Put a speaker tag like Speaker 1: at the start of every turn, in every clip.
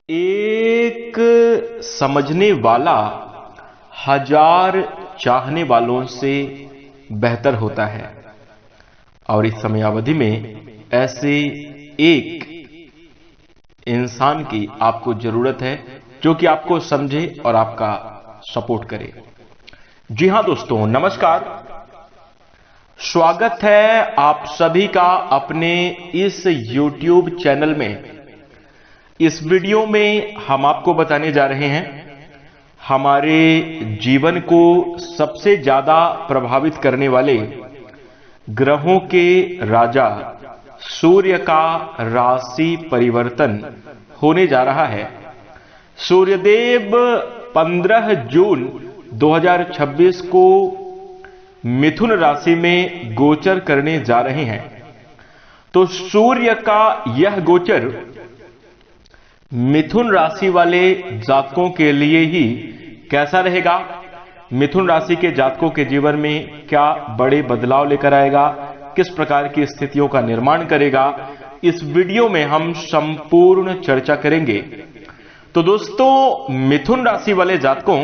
Speaker 1: एक समझने वाला हजार चाहने वालों से बेहतर होता है और इस समयावधि में ऐसे एक इंसान की आपको जरूरत है जो कि आपको समझे और आपका सपोर्ट करे। जी हां दोस्तों, नमस्कार। स्वागत है आप सभी का अपने इस YouTube चैनल में। इस वीडियो में हम आपको बताने जा रहे हैं हमारे जीवन को सबसे ज्यादा प्रभावित करने वाले ग्रहों के राजा सूर्य का राशि परिवर्तन होने जा रहा है। सूर्यदेव 15 जून 2026 को मिथुन राशि में गोचर करने जा रहे हैं। तो सूर्य का यह गोचर मिथुन राशि वाले जातकों के लिए ही कैसा रहेगा, मिथुन राशि के जातकों के जीवन में क्या बड़े बदलाव लेकर आएगा, किस प्रकार की स्थितियों का निर्माण करेगा, इस वीडियो में हम संपूर्ण चर्चा करेंगे। तो दोस्तों, मिथुन राशि वाले जातकों,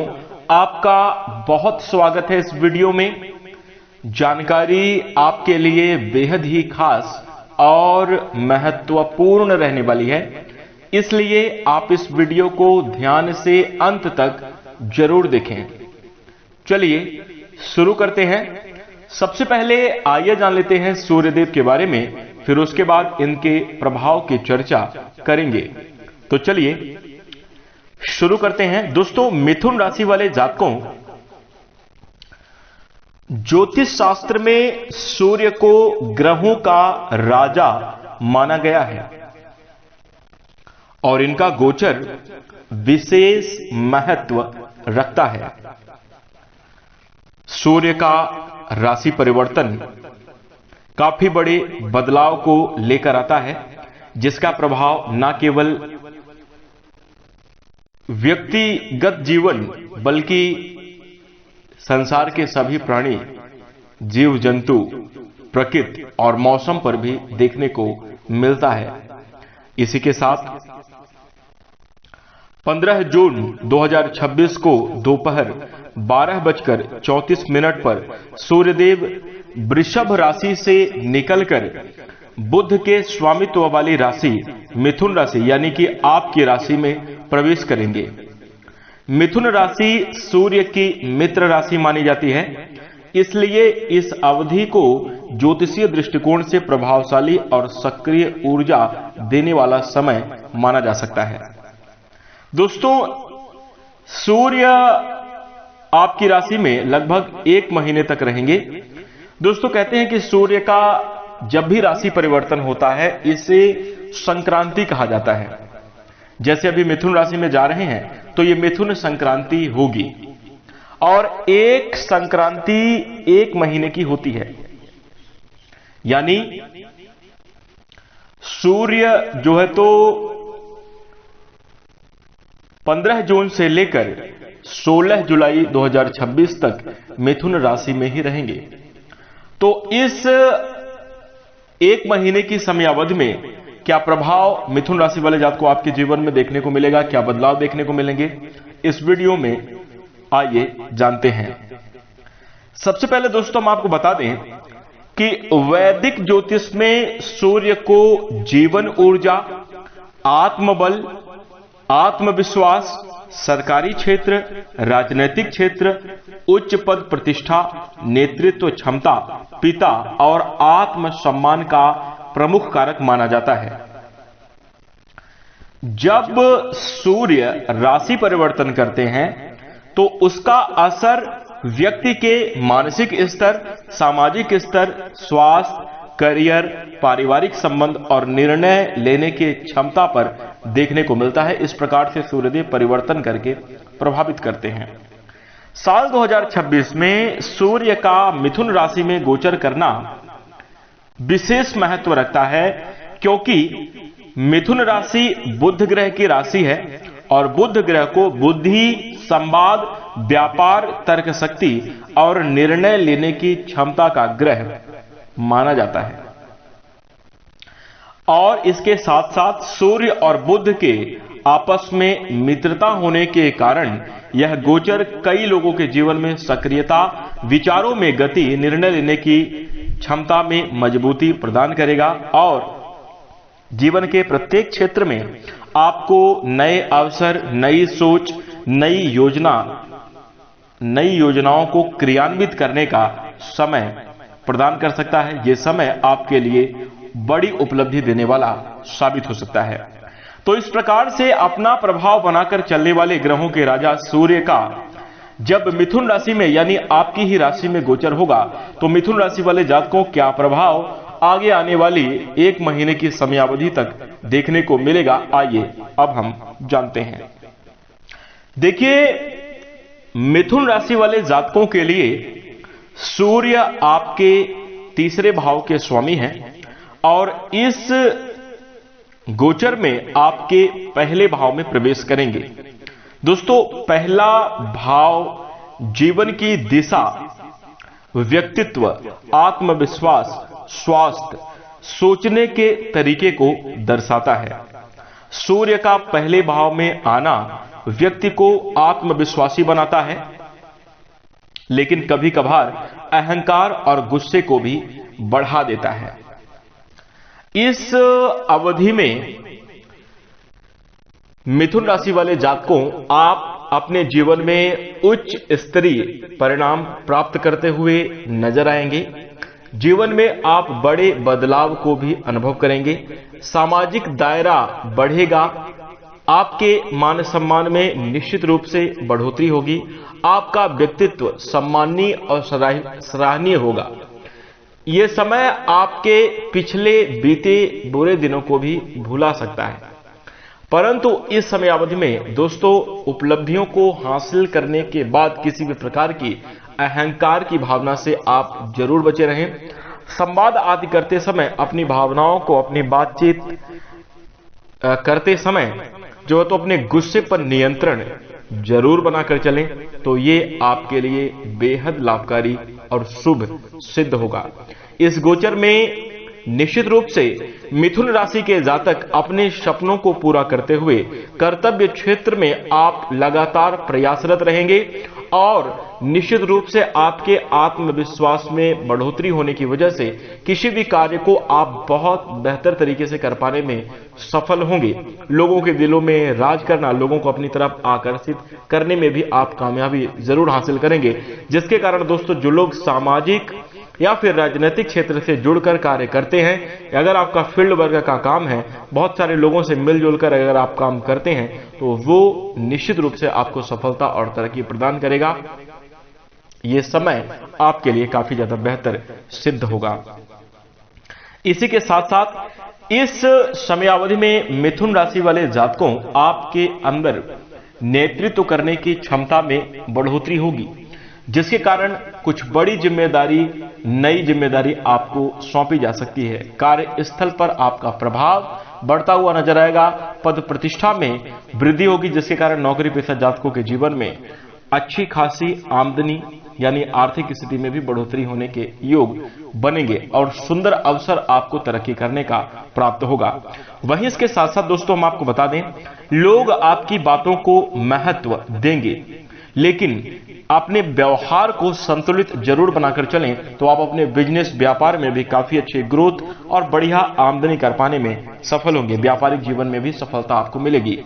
Speaker 1: आपका बहुत स्वागत है इस वीडियो में। जानकारी आपके लिए बेहद ही खास और महत्वपूर्ण रहने वाली है, इसलिए आप इस वीडियो को ध्यान से अंत तक जरूर देखें। चलिए शुरू करते हैं। सबसे पहले आइए जान लेते हैं सूर्यदेव के बारे में, फिर उसके बाद इनके प्रभाव की चर्चा करेंगे। तो चलिए शुरू करते हैं। दोस्तों, मिथुन राशि वाले जातकों, ज्योतिष शास्त्र में सूर्य को ग्रहों का राजा माना गया है और इनका गोचर विशेष महत्व रखता है। सूर्य का राशि परिवर्तन काफी बड़े बदलाव को लेकर आता है, जिसका प्रभाव न केवल व्यक्तिगत जीवन बल्कि संसार के सभी प्राणी, जीव जंतु, प्रकृति और मौसम पर भी देखने को मिलता है। इसी के साथ 15 जून 2026 को दोपहर 12:34 पर सूर्यदेव वृषभ राशि से निकलकर बुध के स्वामित्व वाली राशि मिथुन राशि यानी कि आपकी राशि में प्रवेश करेंगे। मिथुन राशि सूर्य की मित्र राशि मानी जाती है, इसलिए इस अवधि को ज्योतिषीय दृष्टिकोण से प्रभावशाली और सक्रिय ऊर्जा देने वाला समय माना जा सकता है। दोस्तों, सूर्य आपकी राशि में लगभग 1 महीने तक रहेंगे। दोस्तों, कहते हैं कि सूर्य का जब भी राशि परिवर्तन होता है इसे संक्रांति कहा जाता है। जैसे अभी मिथुन राशि में जा रहे हैं तो ये मिथुन संक्रांति होगी और एक संक्रांति 1 महीने की होती है, यानी सूर्य जो है तो 15 जून से लेकर 16 जुलाई 2026 तक मिथुन राशि में ही रहेंगे। तो इस 1 महीने की समयावधि में क्या प्रभाव मिथुन राशि वाले जातकों को आपके जीवन में देखने को मिलेगा, क्या बदलाव देखने को मिलेंगे, इस वीडियो में आइए जानते हैं। सबसे पहले दोस्तों हम आपको बता दें कि वैदिक ज्योतिष में सूर्य को जीवन ऊर्जा, आत्मबल, आत्मविश्वास, सरकारी क्षेत्र, राजनैतिक क्षेत्र, उच्च पद प्रतिष्ठा, नेतृत्व क्षमता, पिता और आत्म सम्मान का प्रमुख कारक माना जाता है। जब सूर्य राशि परिवर्तन करते हैं तो उसका असर व्यक्ति के मानसिक स्तर, सामाजिक स्तर, स्वास्थ्य, करियर, पारिवारिक संबंध और निर्णय लेने की क्षमता पर देखने को मिलता है। इस प्रकार से सूर्यदेव परिवर्तन करके प्रभावित करते हैं। साल 2026 में सूर्य का मिथुन राशि में गोचर करना विशेष महत्व रखता है, क्योंकि मिथुन राशि बुध ग्रह की राशि है और बुध ग्रह को बुद्धि, संवाद, व्यापार, तर्क शक्ति और निर्णय लेने की क्षमता का ग्रह माना जाता है। और इसके साथ साथ सूर्य और बुध के आपस में मित्रता होने के कारण यह गोचर कई लोगों के जीवन में सक्रियता, विचारों में गति, निर्णय लेने की क्षमता में मजबूती प्रदान करेगा और जीवन के प्रत्येक क्षेत्र में आपको नए अवसर, नई सोच, नई योजनाओं को क्रियान्वित करने का समय प्रदान कर सकता है। यह समय आपके लिए बड़ी उपलब्धि देने वाला साबित हो सकता है। तो इस प्रकार से अपना प्रभाव बनाकर चलने वाले ग्रहों के राजा सूर्य का जब मिथुन राशि में यानी आपकी ही राशि में गोचर होगा तो मिथुन राशि वाले जातकों क्या प्रभाव आगे आने वाली 1 महीने की समयावधि तक देखने को मिलेगा, आइए अब हम जानते हैं। देखिए, मिथुन राशि वाले जातकों के लिए सूर्य आपके तीसरे भाव के स्वामी हैं और इस गोचर में आपके पहले भाव में प्रवेश करेंगे। दोस्तों, पहला भाव जीवन की दिशा, व्यक्तित्व, आत्मविश्वास, स्वास्थ्य, सोचने के तरीके को दर्शाता है। सूर्य का पहले भाव में आना व्यक्ति को आत्मविश्वासी बनाता है, लेकिन कभी कभार अहंकार और गुस्से को भी बढ़ा देता है। इस अवधि में मिथुन राशि वाले जातकों आप अपने जीवन में उच्च स्तरीय परिणाम प्राप्त करते हुए नजर आएंगे। जीवन में आप बड़े बदलाव को भी अनुभव करेंगे। सामाजिक दायरा बढ़ेगा। आपके मान सम्मान में निश्चित रूप से बढ़ोतरी होगी। आपका व्यक्तित्व सम्माननीय और सराहनीय होगा। यह समय आपके पिछले बीते बुरे दिनों को भी भुला सकता है, परंतु इस समयावधि में दोस्तों उपलब्धियों को हासिल करने के बाद किसी भी प्रकार की अहंकार की भावना से आप जरूर बचे रहें। संवाद आदि करते समय अपनी भावनाओं को, अपनी बातचीत करते समय जो है तो अपने गुस्से पर नियंत्रण जरूर बनाकर चलें, तो ये आपके लिए बेहद लाभकारी और शुभ सिद्ध होगा। इस गोचर में निश्चित रूप से मिथुन राशि के जातक अपने सपनों को पूरा करते हुए कर्तव्य क्षेत्र में आप लगातार प्रयासरत रहेंगे और निश्चित रूप से आपके आत्मविश्वास में बढ़ोतरी होने की वजह से किसी भी कार्य को आप बहुत बेहतर तरीके से कर पाने में सफल होंगे। लोगों के दिलों में राज करना, लोगों को अपनी तरफ आकर्षित करने में भी आप कामयाबी जरूर हासिल करेंगे, जिसके कारण दोस्तों जो लोग सामाजिक या फिर राजनीतिक क्षेत्र से जुड़कर कार्य करते हैं, अगर आपका फील्ड वर्क का काम है, बहुत सारे लोगों से मिलजुल कर अगर आप काम करते हैं, तो वो निश्चित रूप से आपको सफलता और तरक्की प्रदान करेगा। ये समय आपके लिए काफी ज्यादा बेहतर सिद्ध होगा। इसी के साथ साथ इस समयावधि में मिथुन राशि वाले जातकों आपके अंदर नेतृत्व करने की क्षमता में बढ़ोतरी होगी, जिसके कारण कुछ बड़ी जिम्मेदारी, नई जिम्मेदारी आपको सौंपी जा सकती है। कार्यस्थल पर आपका प्रभाव बढ़ता हुआ नजर आएगा। पद प्रतिष्ठा में वृद्धि होगी, जिसके कारण नौकरी पेशा जातकों के जीवन में अच्छी खासी आमदनी यानी आर्थिक स्थिति में भी बढ़ोतरी होने के योग बनेंगे और सुंदर अवसर आपको तरक्की करने का प्राप्त होगा। वहीं इसके साथ साथ दोस्तों हम आपको बता दें, लोग आपकी बातों को महत्व देंगे, लेकिन अपने व्यवहार को संतुलित जरूर बनाकर चलें, तो आप अपने बिजनेस व्यापार में भी काफी अच्छे ग्रोथ और बढ़िया आमदनी कर पाने में सफल होंगे। व्यापारिक जीवन में भी सफलता आपको मिलेगी।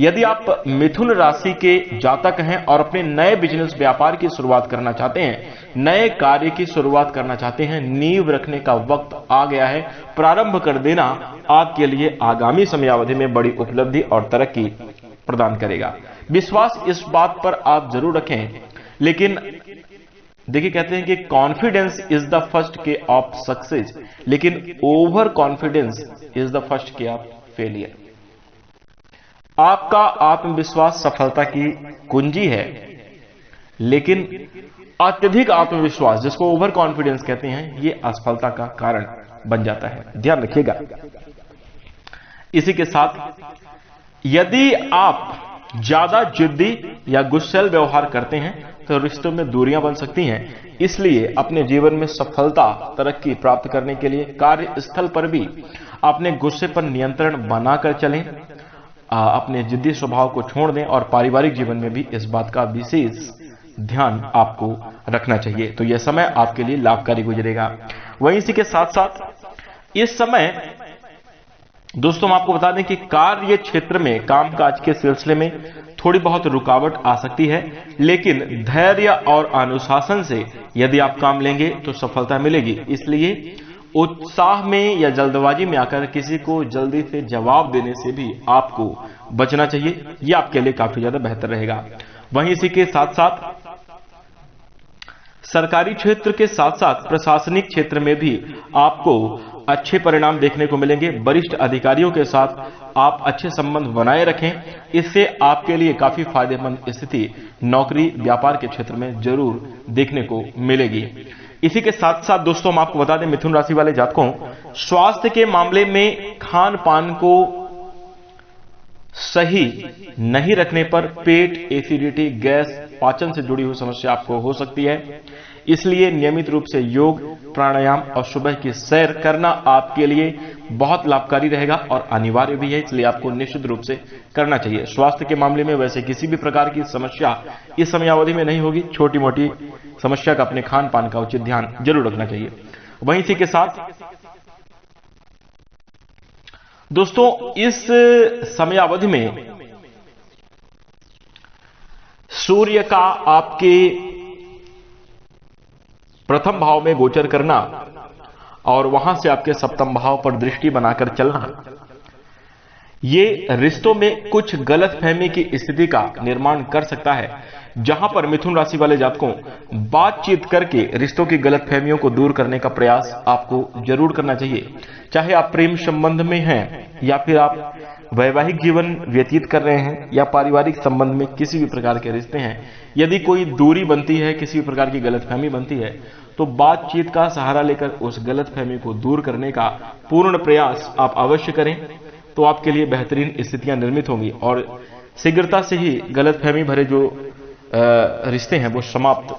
Speaker 1: यदि आप मिथुन राशि के जातक हैं और अपने नए बिजनेस व्यापार की शुरुआत करना चाहते हैं, नए कार्य की शुरुआत करना चाहते हैं, नींव रखने का वक्त आ गया है, प्रारंभ कर देना आपके लिए आगामी समयावधि में बड़ी उपलब्धि और तरक्की प्रदान करेगा। विश्वास इस बात पर आप जरूर रखें, लेकिन देखिए कहते हैं कि कॉन्फिडेंस इज द फर्स्ट के ऑफ सक्सेस, लेकिन over confidence is the first के ऑफ फेलियर। आपका आत्मविश्वास सफलता की कुंजी है, लेकिन अत्यधिक आत्मविश्वास, जिसको ओवर कॉन्फिडेंस कहते हैं, यह असफलता का कारण बन जाता है। ध्यान रखिएगा। इसी के साथ यदि आप ज्यादा जिद्दी या गुस्सैल व्यवहार करते हैं तो रिश्तों में दूरियां बन सकती हैं। इसलिए अपने जीवन में सफलता, तरक्की प्राप्त करने के लिए कार्यस्थल पर भी अपने गुस्से पर नियंत्रण बनाकर चलें अपने जिद्दी स्वभाव को छोड़ दें और पारिवारिक जीवन में भी इस बात का विशेष ध्यान आपको रखना चाहिए। तो यह समय आपके लिए लाभकारी गुजरेगा। वहीं इसी के साथ साथ इस समय दोस्तों हम आपको बता दें कि कार्य क्षेत्र में कामकाज के सिलसिले में थोड़ी बहुत रुकावट आ सकती है, लेकिन धैर्य और अनुशासन से यदि आप काम लेंगे तो सफलता मिलेगी। इसलिए उत्साह में या जल्दबाजी में आकर किसी को जल्दी से जवाब देने से भी आपको बचना चाहिए। यह आपके लिए काफी ज्यादा बेहतर रहेगा। वहीं इसी के साथ साथ सरकारी क्षेत्र के साथ साथ प्रशासनिक क्षेत्र में भी आपको अच्छे परिणाम देखने को मिलेंगे। वरिष्ठ अधिकारियों के साथ आप अच्छे संबंध बनाए रखें, इससे आपके लिए काफी फायदेमंद स्थिति नौकरी व्यापार के क्षेत्र में जरूर देखने को मिलेगी। इसी के साथ साथ दोस्तों हम आपको बता दें मिथुन राशि वाले जातकों, स्वास्थ्य के मामले में खान पान को सही नहीं रखने पर पेट, एसिडिटी, गैस, पाचन से जुड़ी हुई समस्या आपको हो सकती है। इसलिए नियमित रूप से योग, प्राणायाम और सुबह की सैर करना आपके लिए बहुत लाभकारी रहेगा और अनिवार्य भी है, इसलिए आपको निश्चित रूप से करना चाहिए। स्वास्थ्य के मामले में वैसे किसी भी प्रकार की समस्या इस समयावधि में नहीं होगी। छोटी मोटी समस्या का अपने खान पान का उचित ध्यान जरूर रखना चाहिए। वहीं इसी के साथ दोस्तों इस समयावधि में सूर्य का आपके प्रथम भाव में गोचर करना और वहां से आपके सप्तम भाव पर दृष्टि बनाकर चलना, ये रिश्तों में कुछ गलतफहमी की स्थिति का निर्माण कर सकता है, जहां पर मिथुन राशि वाले जातकों बातचीत करके रिश्तों की गलतफहमियों को दूर करने का प्रयास आपको जरूर करना चाहिए। चाहे आप प्रेम संबंध में हैं या फिर आप वैवाहिक जीवन व्यतीत कर रहे हैं या पारिवारिक संबंध में किसी भी प्रकार के रिश्ते हैं, यदि कोई दूरी बनती है, किसी भी प्रकार की गलतफहमी बनती है, तो बातचीत का सहारा लेकर उस गलतफहमी को दूर करने का पूर्ण प्रयास आप अवश्य करें, तो आपके लिए बेहतरीन स्थितियां निर्मित होंगी और शीघ्रता से ही गलतफहमी भरे जो रिश्ते हैं वो समाप्त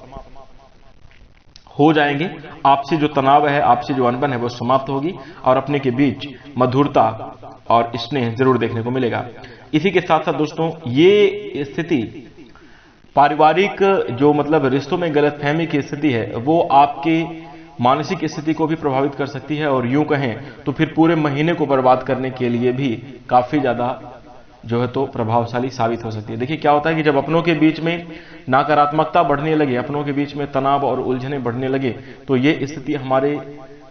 Speaker 1: हो जाएंगे। आपसे जो तनाव है, आपसे जो अनबन है वो समाप्त होगी और अपने के बीच मधुरता और स्नेह जरूर देखने को मिलेगा। इसी के साथ साथ दोस्तों ये स्थिति पारिवारिक जो मतलब रिश्तों में गलतफहमी की स्थिति है वो आपके मानसिक स्थिति को भी प्रभावित कर सकती है और यूं कहें तो फिर पूरे महीने को बर्बाद करने के लिए भी काफी ज्यादा जो है तो प्रभावशाली साबित हो सकती है। देखिए क्या होता है कि जब अपनों के बीच में नकारात्मकता बढ़ने लगे, अपनों के बीच में तनाव और उलझने बढ़ने लगे, तो ये स्थिति हमारे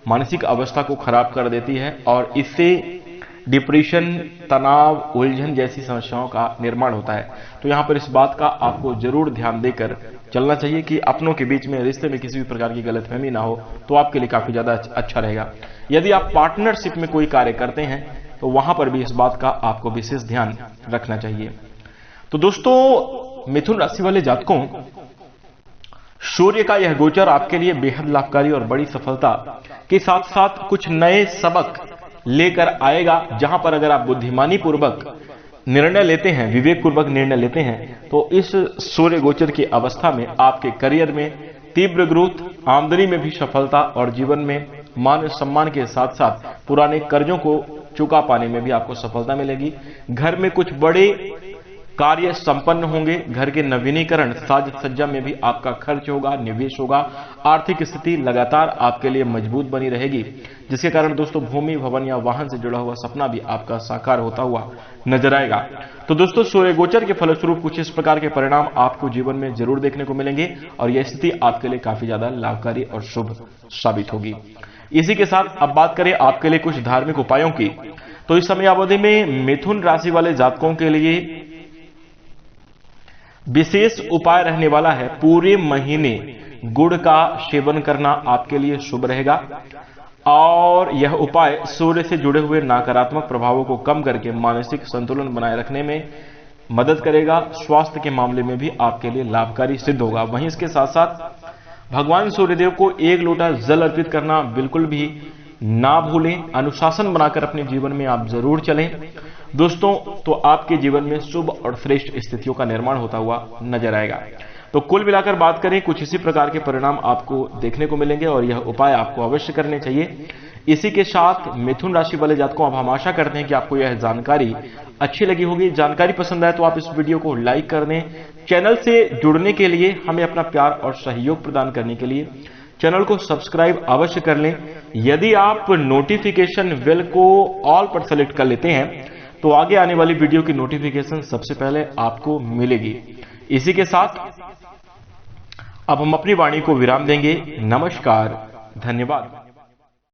Speaker 1: मानसिक अवस्था को खराब कर देती है और इससे डिप्रेशन, तनाव, उलझन जैसी समस्याओं का निर्माण होता है। तो यहां पर इस बात का आपको जरूर ध्यान देकर चलना चाहिए कि अपनों के बीच में रिश्ते में किसी भी प्रकार की गलतफहमी ना हो, तो आपके लिए काफी ज्यादा अच्छा रहेगा। यदि आप पार्टनरशिप में कोई कार्य करते हैं तो वहां पर भी इस बात का आपको विशेष ध्यान रखना चाहिए। तो दोस्तों मिथुन राशि वाले जातकों, सूर्य का यह गोचर आपके लिए बेहद लाभकारी और बड़ी सफलता के साथ साथ कुछ नए सबक लेकर आएगा, जहां पर अगर आप बुद्धिमानी पूर्वक निर्णय लेते हैं, विवेक पूर्वक निर्णय लेते हैं, तो इस सूर्य गोचर की अवस्था में आपके करियर में तीव्र ग्रोथ, आमदनी में भी सफलता और जीवन में मान सम्मान के साथ साथ पुराने कर्जों को चुका पाने में भी आपको सफलता मिलेगी। घर में कुछ बड़े कार्य संपन्न होंगे, घर के नवीनीकरण, साज सज्जा में भी आपका खर्च होगा, निवेश होगा, आर्थिक स्थिति लगातार आपके लिए मजबूत बनी रहेगी, जिसके कारण दोस्तों भूमि, भवन या वाहन से जुड़ा हुआ सपना भी आपका साकार होता हुआ नजर आएगा। तो दोस्तों सूर्य गोचर के फलस्वरूप कुछ इस प्रकार के परिणाम आपको जीवन में जरूर देखने को मिलेंगे और यह स्थिति आपके लिए काफी ज्यादा लाभकारी और शुभ साबित होगी। इसी के साथ अब बात करें आपके लिए कुछ धार्मिक उपायों की, तो इस समयावधि में मिथुन राशि वाले जातकों के लिए विशेष उपाय रहने वाला है। पूरे महीने गुड़ का सेवन करना आपके लिए शुभ रहेगा और यह उपाय सूर्य से जुड़े हुए नकारात्मक प्रभावों को कम करके मानसिक संतुलन बनाए रखने में मदद करेगा। स्वास्थ्य के मामले में भी आपके लिए लाभकारी सिद्ध होगा। वहीं इसके साथ साथ भगवान सूर्यदेव को 1 लोटा जल अर्पित करना बिल्कुल भी ना भूलें। अनुशासन बनाकर अपने जीवन में आप जरूर चलें दोस्तों, तो आपके जीवन में शुभ और श्रेष्ठ स्थितियों का निर्माण होता हुआ नजर आएगा। तो कुल मिलाकर बात करें, कुछ इसी प्रकार के परिणाम आपको देखने को मिलेंगे और यह उपाय आपको अवश्य करने चाहिए। इसी के साथ मिथुन राशि वाले जातकों, अब हम आशा करते हैं कि आपको यह जानकारी अच्छी लगी होगी। जानकारी पसंद आए तो आप इस वीडियो को लाइक कर दें। चैनल से जुड़ने के लिए, हमें अपना प्यार और सहयोग प्रदान करने के लिए चैनल को सब्सक्राइब अवश्य कर लें। यदि आप नोटिफिकेशन बेल को ऑल पर सेलेक्ट कर लेते हैं तो आगे आने वाली वीडियो की नोटिफिकेशन सबसे पहले आपको मिलेगी। इसी के साथ अब हम अपनी वाणी को विराम देंगे। नमस्कार, धन्यवाद।